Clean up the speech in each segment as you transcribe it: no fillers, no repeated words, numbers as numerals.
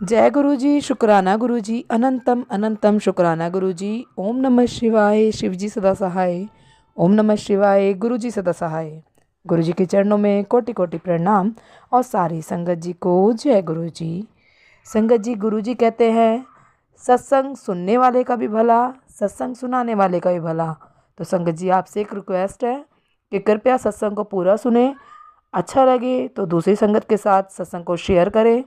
जय गुरु जी, शुक्राना गुरु जी, अनंतम अनंतम शुक्राना गुरु जी। ओम नमः शिवाय, शिव जी सदा सहाय। ओम नमः शिवाय, गुरु जी सदा सहाय। गुरु जी के चरणों में कोटि कोटि प्रणाम और सारी संगत जी को जय गुरु जी। संगत जी, गुरु जी कहते हैं सत्संग सुनने वाले का भी भला, सत्संग सुनाने वाले का भी भला। तो संगत जी, आपसे एक रिक्वेस्ट है कि कृपया सत्संग को पूरा सुने। अच्छा लगे तो दूसरी संगत के साथ सत्संग को शेयर करें।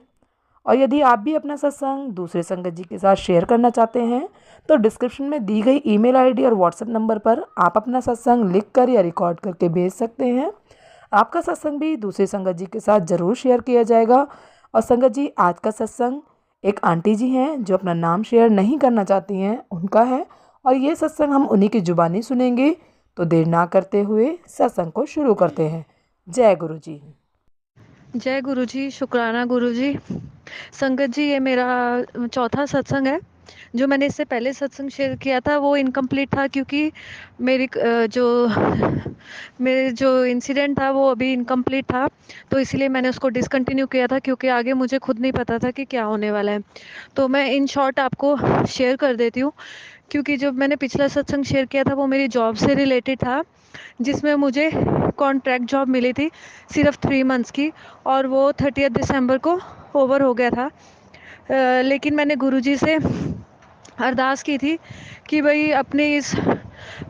और यदि आप भी अपना सत्संग दूसरे संगत जी के साथ शेयर करना चाहते हैं तो डिस्क्रिप्शन में दी गई ईमेल आईडी और व्हाट्सएप नंबर पर आप अपना सत्संग लिख कर या रिकॉर्ड करके भेज सकते हैं। आपका सत्संग भी दूसरे संगत जी के साथ ज़रूर शेयर किया जाएगा। और संगत जी, आज का सत्संग एक आंटी जी हैं जो अपना नाम शेयर नहीं करना चाहती हैं, उनका है। और ये सत्संग हम उन्हीं की जुबानी सुनेंगे। तो देर ना करते हुए सत्संग को शुरू करते हैं। जय गुरु जी। जय गुरु जी, शुक्राना गुरु जी। संगत जी, ये मेरा चौथा सत्संग है। जो मैंने इससे पहले सत्संग शेयर किया था वो इनकम्प्लीट था, क्योंकि मेरी मेरे जो इंसिडेंट था वो अभी इनकम्प्लीट था, तो इसलिए मैंने उसको डिसकंटिन्यू किया था, क्योंकि आगे मुझे खुद नहीं पता था कि क्या होने वाला है। तो मैं इन शॉर्ट आपको शेयर कर देती हूँ, क्योंकि जब मैंने पिछला सत्संग शेयर किया था वो मेरी जॉब से रिलेटेड था, जिसमें मुझे कॉन्ट्रैक्ट जॉब मिली थी सिर्फ 3 मंथ्स की, और वो 30 दिसंबर को ओवर हो गया था। लेकिन मैंने गुरुजी से अरदास की थी कि भाई अपने इस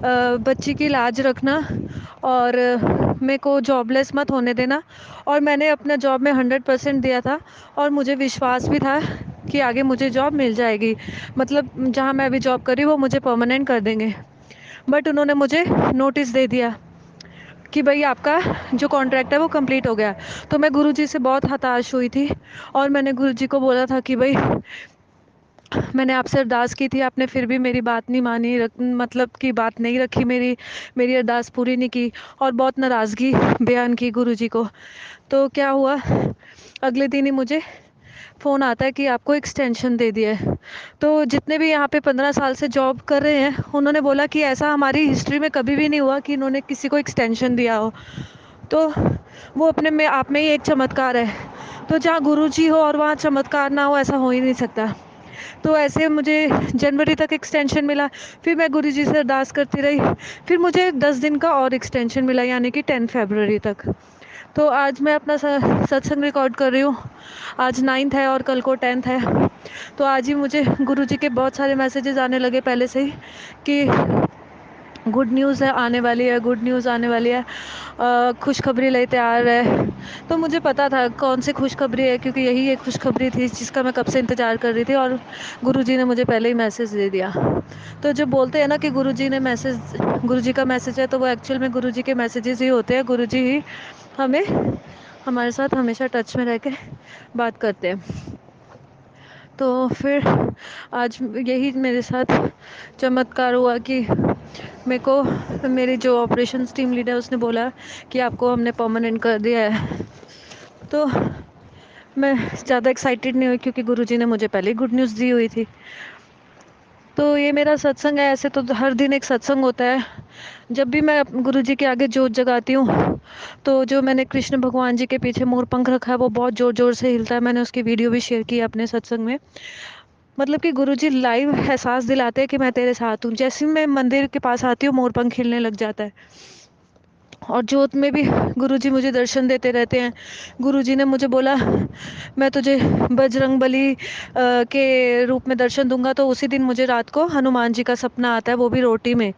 बच्ची की लाज रखना, और मेरे को जॉबलेस मत होने देना। और मैंने अपना जॉब में 100% दिया था, और मुझे विश्वास भी था कि आगे मुझे जॉब मिल जाएगी, मतलब जहाँ मैं अभी जॉब कर रही हूँ वो मुझे परमानेंट कर देंगे। बट उन्होंने मुझे नोटिस दे दिया कि भाई आपका जो कॉन्ट्रैक्ट है वो कंप्लीट हो गया। तो मैं गुरुजी से बहुत हताश हुई थी, और मैंने गुरुजी को बोला था कि भाई मैंने आपसे अरदास की थी, आपने फिर भी मेरी बात नहीं मानी, मतलब कि बात नहीं रखी, मेरी अरदास पूरी नहीं की, और बहुत नाराज़गी बयान की गुरुजी को। तो क्या हुआ, अगले दिन ही मुझे फ़ोन आता है कि आपको एक्सटेंशन दे दिया है। तो जितने भी यहाँ पे 15 साल से जॉब कर रहे हैं उन्होंने बोला कि ऐसा हमारी हिस्ट्री में कभी भी नहीं हुआ कि इन्होंने किसी को एक्सटेंशन दिया हो। तो वो अपने में आप में ही एक चमत्कार है। तो जहाँ गुरुजी हो और वहाँ चमत्कार ना हो, ऐसा हो ही नहीं सकता। तो ऐसे मुझे जनवरी तक एक्सटेंशन मिला। फिर मैं गुरुजी से अरदास करती रही, फिर मुझे 10 दिन का और एक्सटेंशन मिला, यानी कि 10 फरवरी तक। तो आज मैं अपना सत्संग रिकॉर्ड कर रही हूँ। आज 9th है और कल को 10th है। तो आज ही मुझे गुरुजी के बहुत सारे मैसेजेस आने लगे पहले से ही कि गुड न्यूज़ है आने वाली है, गुड न्यूज़ आने वाली है, खुशखबरी ले तैयार है। तो मुझे पता था कौन सी खुशखबरी है, क्योंकि यही एक खुशखबरी थी जिसका मैं कब से इंतज़ार कर रही थी, और गुरुजी ने मुझे पहले ही मैसेज दे दिया। तो जब बोलते हैं ना कि गुरुजी का मैसेज है, तो वो एक्चुअल में गुरुजी के मैसेजेस ही होते हैं। गुरुजी ही हमें हमारे साथ हमेशा टच में रह के बात करते हैं। तो फिर आज यही मेरे साथ चमत्कार हुआ कि मेरे को मेरी जो ऑपरेशंस टीम लीडर उसने बोला कि आपको हमने परमानेंट कर दिया है। तो मैं ज़्यादा एक्साइटेड नहीं हुई, क्योंकि गुरुजी ने मुझे पहले ही गुड न्यूज़ दी हुई थी। तो ये मेरा सत्संग है। ऐसे तो हर दिन एक सत्संग होता है। जब भी मैं गुरुजी के आगे जोत जगाती हूँ, तो जो मैंने कृष्ण भगवान जी के पीछे मोर पंख रखा है वो बहुत ज़ोर ज़ोर से हिलता है। मैंने उसकी वीडियो भी शेयर की है अपने सत्संग में। मतलब कि गुरुजी लाइव एहसास दिलाते हैं कि मैं तेरे साथ हूँ। जैसे ही मैं मंदिर के पास आती हूँ मोर पंख खिलने लग जाता है। और जोत में भी गुरुजी मुझे दर्शन देते रहते हैं। गुरुजी ने मुझे बोला मैं तुझे बजरंगबली के रूप में दर्शन दूंगा। तो उसी दिन मुझे रात को हनुमान जी का सपना आता है, वो भी रोटी में।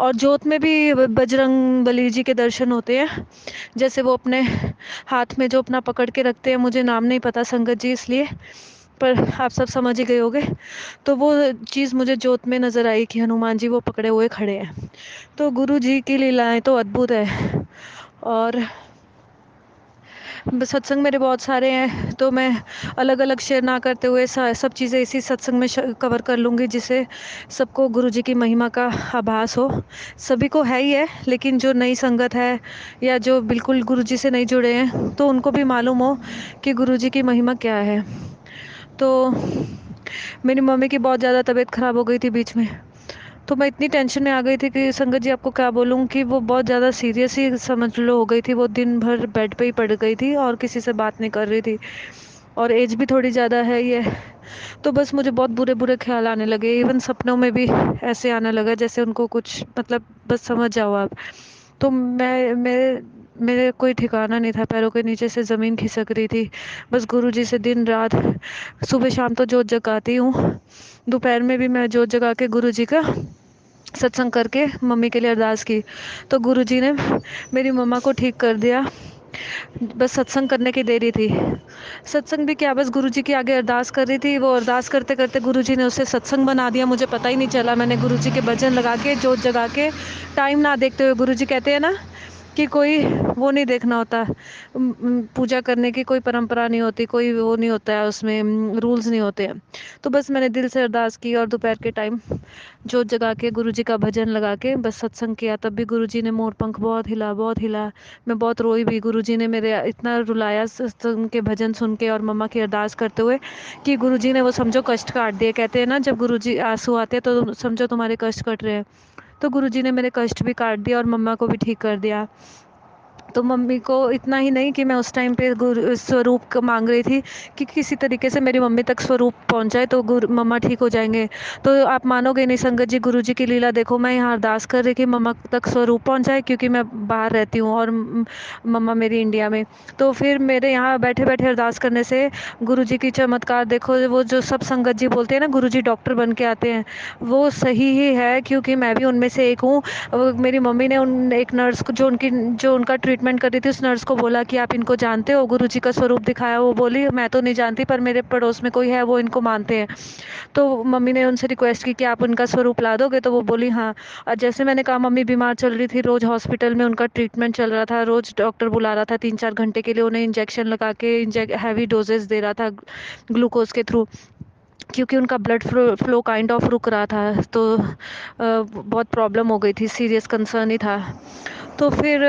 और जोत में भी बजरंगबली जी के दर्शन होते हैं। जैसे वो अपने हाथ में जो अपना पकड़ के रखते हैं, मुझे नाम नहीं पता संगत जी, इसलिए, पर आप सब समझ ही गए होगे। तो वो चीज़ मुझे जोत में नज़र आई कि हनुमान जी वो पकड़े हुए खड़े हैं। तो गुरु जी की लीलाएं तो अद्भुत है। और सत्संग मेरे बहुत सारे हैं, तो मैं अलग अलग शेयर ना करते हुए सब चीज़ें इसी सत्संग में कवर कर लूँगी, जिससे सबको गुरु जी की महिमा का आभास हो। सभी को है ही है, लेकिन जो नई संगत है या जो बिल्कुल गुरु जी से नहीं जुड़े हैं, तो उनको भी मालूम हो कि गुरु जी की महिमा क्या है। तो मेरी मम्मी की बहुत ज़्यादा तबीयत ख़राब हो गई थी बीच में। तो मैं इतनी टेंशन में आ गई थी कि संगत जी आपको क्या बोलूँ, कि वो बहुत ज़्यादा सीरियस ही समझ लो हो गई थी। वो दिन भर बेड पे ही पड़ गई थी और किसी से बात नहीं कर रही थी। और एज भी थोड़ी ज़्यादा है ये। तो बस मुझे बहुत बुरे बुरे ख्याल आने लगे, इवन सपनों में भी ऐसे आने लगा जैसे उनको कुछ मतलब, बस समझ जाओ आप। तो मैं मेरे कोई ठिकाना नहीं था, पैरों के नीचे से ज़मीन खिसक रही थी। बस गुरुजी से दिन रात, सुबह शाम तो जोत जगाती हूँ, दोपहर में भी मैं जोत जगा के गुरुजी का सत्संग करके मम्मी के लिए अरदास की। तो गुरुजी ने मेरी मम्मा को ठीक कर दिया, बस सत्संग करने की देरी थी। सत्संग भी क्या, बस गुरुजी के आगे अरदास कर रही थी, वो अरदास करते करते गुरुजी ने उसे सत्संग बना दिया, मुझे पता ही नहीं चला। मैंने गुरुजी के भजन लगा के जोत जगा के टाइम ना देखते हुए, गुरुजी कहते हैं ना कि कोई वो नहीं देखना होता, पूजा करने की कोई परंपरा नहीं होती, कोई वो नहीं होता है उसमें, रूल्स नहीं होते हैं। तो बस मैंने दिल से अरदास की और दोपहर के टाइम जोत जगा के गुरुजी का भजन लगा के बस सत्संग किया। तब भी गुरुजी ने मोर पंख बहुत हिला, बहुत हिला। मैं बहुत रोई भी, गुरुजी ने मेरे इतना रुलाया सत्संग के भजन सुन के और मम्मा की अरदास करते हुए कि गुरुजी ने वो समझो कष्ट काट दिए। कहते हैं ना जब गुरुजी आंसू आते हैं तो समझो तुम्हारे कष्ट कट रहे हैं। तो गुरुजी ने मेरे कष्ट भी काट दिया और मम्मा को भी ठीक कर दिया। तो मम्मी को इतना ही नहीं कि मैं उस टाइम पे गुरु स्वरूप मांग रही थी कि किसी तरीके से मेरी मम्मी तक स्वरूप पहुंच जाए तो गुरु मम्मा ठीक हो जाएंगे। तो आप मानोगे नहीं संगत जी, गुरु जी की लीला देखो, मैं यहाँ अरदास कर रही कि मम्मा तक स्वरूप पहुंच जाए, क्योंकि मैं बाहर रहती हूँ और मम्मा मेरी इंडिया में। तो फिर मेरे यहाँ बैठे बैठे अरदास करने से गुरु जी की चमत्कार देखो। वो जो सब संगत जी बोलते हैं ना गुरु जी डॉक्टर बन के आते हैं, वो सही ही है, क्योंकि मैं भी उनमें से एक हूँ। मेरी मम्मी ने उन एक नर्स को जो उनका ट्रीटमेंट कर रही थी, उस नर्स को बोला कि आप इनको जानते हो, गुरुजी का स्वरूप दिखाया। वो बोली मैं तो नहीं जानती, पर मेरे पड़ोस में कोई है वो इनको मानते हैं। तो मम्मी ने उनसे रिक्वेस्ट की कि आप उनका स्वरूप ला दोगे, तो वो बोली हाँ। और जैसे मैंने कहा मम्मी बीमार चल रही थी, रोज हॉस्पिटल में उनका ट्रीटमेंट चल रहा था, रोज डॉक्टर बुला रहा था 3-4 घंटे के लिए, उन्हें इंजेक्शन लगा के हैवी डोजेस दे रहा था ग्लूकोज के थ्रू, क्योंकि उनका ब्लड फ्लो काइंड ऑफ रुक रहा था। तो बहुत प्रॉब्लम हो गई थी, सीरियस कंसर्न ही था। तो फिर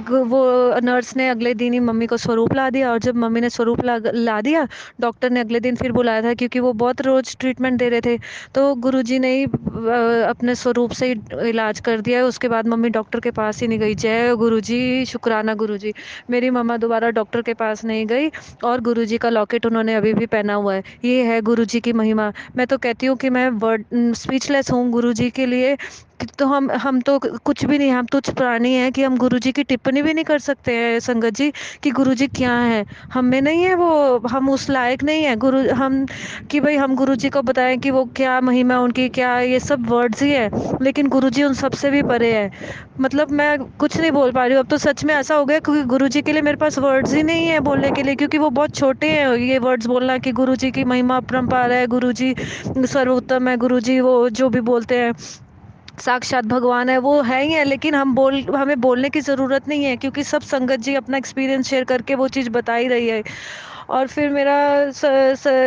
वो नर्स ने अगले दिन ही मम्मी को स्वरूप ला दिया, और जब मम्मी ने स्वरूप ला दिया, डॉक्टर ने अगले दिन फिर बुलाया था, क्योंकि वो बहुत रोज ट्रीटमेंट दे रहे थे। तो गुरुजी ने ही अपने स्वरूप से ही इलाज कर दिया। उसके बाद मम्मी डॉक्टर के पास ही नहीं गई। जय गुरुजी, शुक्राना गुरुजी, मेरी मम्मा दोबारा डॉक्टर के पास नहीं गई। और गुरुजी का लॉकेट उन्होंने अभी भी पहना हुआ है। ये है गुरुजी की महिमा। मैं तो कहती हूँ कि मैं वर्ड स्पीचलेस हूँ गुरुजी के लिए। तो हम तो कुछ भी नहीं, हम तुच्छ प्राणी हैं कि हम गुरुजी की टिप्पणी भी नहीं कर सकते हैं संगत जी, कि गुरुजी क्या है। हम में नहीं है वो, हम उस लायक नहीं है गुरु हम, कि भाई हम गुरुजी को बताएं कि वो क्या महिमा उनकी, क्या ये सब वर्ड्स ही है। लेकिन गुरुजी उन सब से भी परे है। मतलब मैं कुछ नहीं बोल पा रही हूँ अब तो, सच में ऐसा हो गया, क्योंकि गुरुजी के लिए मेरे पास वर्ड्स ही नहीं है बोलने के लिए, क्योंकि वो बहुत छोटे हैं ये वर्ड्स बोलना, कि गुरुजी की महिमा अपरंपार है, गुरुजी सर्वोत्तम है, गुरुजी वो जो भी बोलते हैं साक्षात भगवान है, वो है ही है। लेकिन हमें बोलने की ज़रूरत नहीं है, क्योंकि सब संगत जी अपना एक्सपीरियंस शेयर करके वो चीज़ बता ही रही है। और फिर मेरा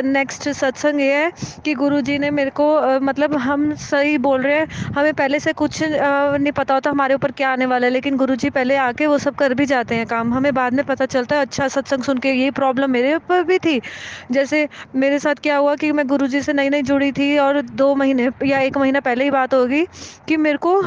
नेक्स्ट सत्संग ये है कि गुरुजी ने मेरे को मतलब हम सही बोल रहे हैं, हमें पहले से कुछ नहीं पता होता हमारे ऊपर क्या आने वाला है, लेकिन गुरुजी पहले आके वो सब कर भी जाते हैं काम, हमें बाद में पता चलता है। अच्छा सत्संग सुन के ये प्रॉब्लम मेरे ऊपर भी थी। जैसे मेरे साथ क्या हुआ कि मैं गुरुजी से नई नई जुड़ी थी, और 2 महीने या 1 महीना पहले ही बात होगी कि मेरे को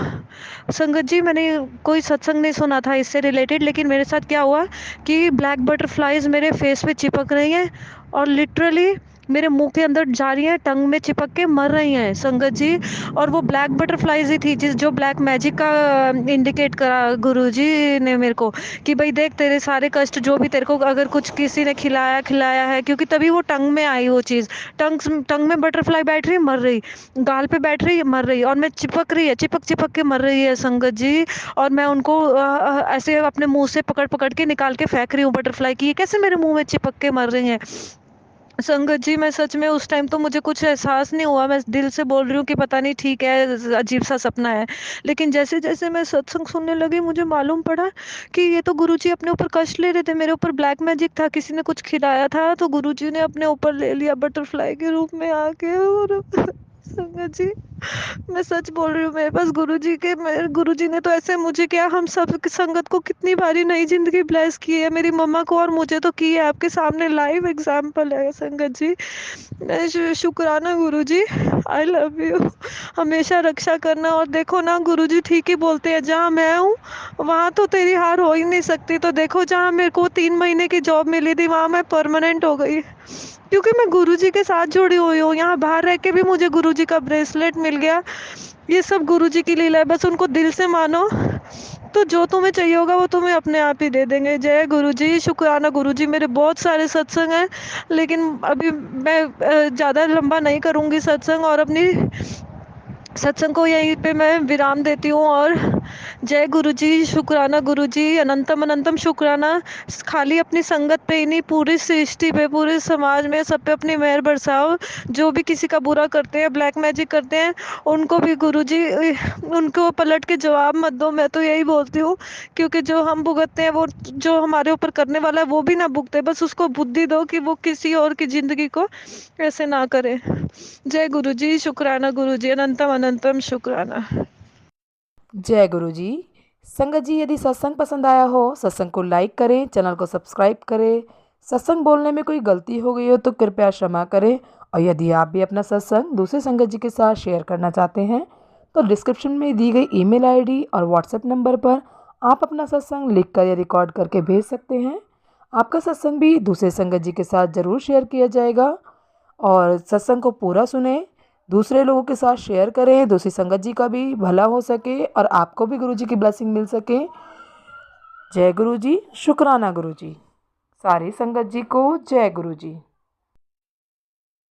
संगत जी, मैंने कोई सत्संग नहीं सुना था इससे रिलेटेड, लेकिन मेरे साथ क्या हुआ कि ब्लैक बटरफ्लाइज मेरे फेस पे चिपक रही हैं, और लिटरली मेरे मुंह के अंदर जा रही हैं, टंग में चिपक के मर रही हैं संगत जी। और वो ब्लैक बटरफ्लाइज ही थी जिस जो ब्लैक मैजिक का इंडिकेट करा गुरुजी ने मेरे को, कि भाई देख तेरे सारे कष्ट जो भी तेरे को अगर कुछ किसी ने खिलाया खिलाया है, क्योंकि तभी वो टंग में आई वो चीज़। टंग में बटरफ्लाई बैठ रही मर रही, गाल पे बैठ रही मर रही, और मैं चिपक रही है, चिपक चिपक के मर रही है संगत जी। और मैं उनको ऐसे अपने मुंह से पकड़ पकड़ के निकाल के फेंक रही हूँ बटरफ्लाई की, ये कैसे मेरे मुंह में चिपक के मर रही हैं संगत जी। मैं सच में उस टाइम तो मुझे कुछ एहसास नहीं हुआ, मैं दिल से बोल रही हूँ कि पता नहीं ठीक है, अजीब सा सपना है। लेकिन जैसे जैसे मैं सत्संग सुनने लगी, मुझे मालूम पड़ा कि ये तो गुरुजी अपने ऊपर कष्ट ले रहे थे, मेरे ऊपर ब्लैक मैजिक था, किसी ने कुछ खिलाया था, तो गुरुजी ने अपने ऊपर ले लिया बटरफ्लाई के रूप में आके। और संगत जी, मैं सच बोल रही हूँ, मेरे पास गुरुजी ने तो ऐसे मुझे क्या, हम सब की संगत को कितनी बारी नई जिंदगी ब्लेस की है, मेरी मम्मा को और मुझे तो की है। आपके सामने लाइव एग्जाम्पल है संगत जी। मैं शुक्राना गुरुजी, आई लव यू। हमेशा रक्षा करना। और देखो ना गुरुजी ठीक ही बोलते हैं, जहाँ मैं हूँ वहाँ तो तेरी हार हो ही नहीं सकती। तो देखो, जहाँ मेरे को 3 महीने की जॉब मिली थी वहाँ मैं परमानेंट हो गई, क्योंकि मैं गुरुजी के साथ जुड़ी हुई हूँ। यहाँ बाहर रह के भी मुझे गुरुजी का ब्रेसलेट मिल गया। ये सब गुरुजी की लीला है, बस उनको दिल से मानो तो जो तुम्हें चाहिए होगा वो तुम्हें अपने आप ही दे देंगे। जय गुरुजी, शुक्राना गुरुजी। मेरे बहुत सारे सत्संग हैं, लेकिन अभी मैं ज़्यादा लंबा नहीं करूँगी सत्संग, और अपनी सत्संग को यहीं पे मैं विराम देती हूँ। और जय गुरुजी, शुक्राना गुरुजी, अनंतम अनंतम शुक्राना। खाली अपनी संगत पे ही नहीं, पूरी सृष्टि पे, पूरे समाज में सब पे अपनी मेहर बरसाओ। जो भी किसी का बुरा करते हैं, ब्लैक मैजिक करते हैं, उनको भी गुरुजी उनको पलट के जवाब मत दो। मैं तो यही बोलती हूँ, क्योंकि जो हम भुगतते हैं वो जो हमारे ऊपर करने वाला है वो भी ना भुगते, बस उसको बुद्धि दो कि वो किसी और की जिंदगी को ऐसे ना करे। जय गुरुजी, शुक्राना गुरुजी, अनंतम अनंतम शुक्राना। जय गुरु जी। संगत जी, यदि सत्संग पसंद आया हो, सत्संग को लाइक करें, चैनल को सब्सक्राइब करें। सत्संग बोलने में कोई गलती हो गई हो तो कृपया क्षमा करें। और यदि आप भी अपना सत्संग दूसरे संगत जी के साथ शेयर करना चाहते हैं तो डिस्क्रिप्शन में दी गई ईमेल आईडी और व्हाट्सएप नंबर पर आप अपना सत्संग लिखकर या रिकॉर्ड करके भेज सकते हैं। आपका सत्संग भी दूसरे संगत जी के साथ ज़रूर शेयर किया जाएगा। और सत्संग को पूरा सुने, दूसरे लोगों के साथ शेयर करें, दूसरी संगत जी का भी भला हो सके और आपको भी गुरु जी की ब्लेसिंग मिल सके। जय गुरु जी, शुक्राना गुरु जी। सारी संगत जी को जय गुरु जी।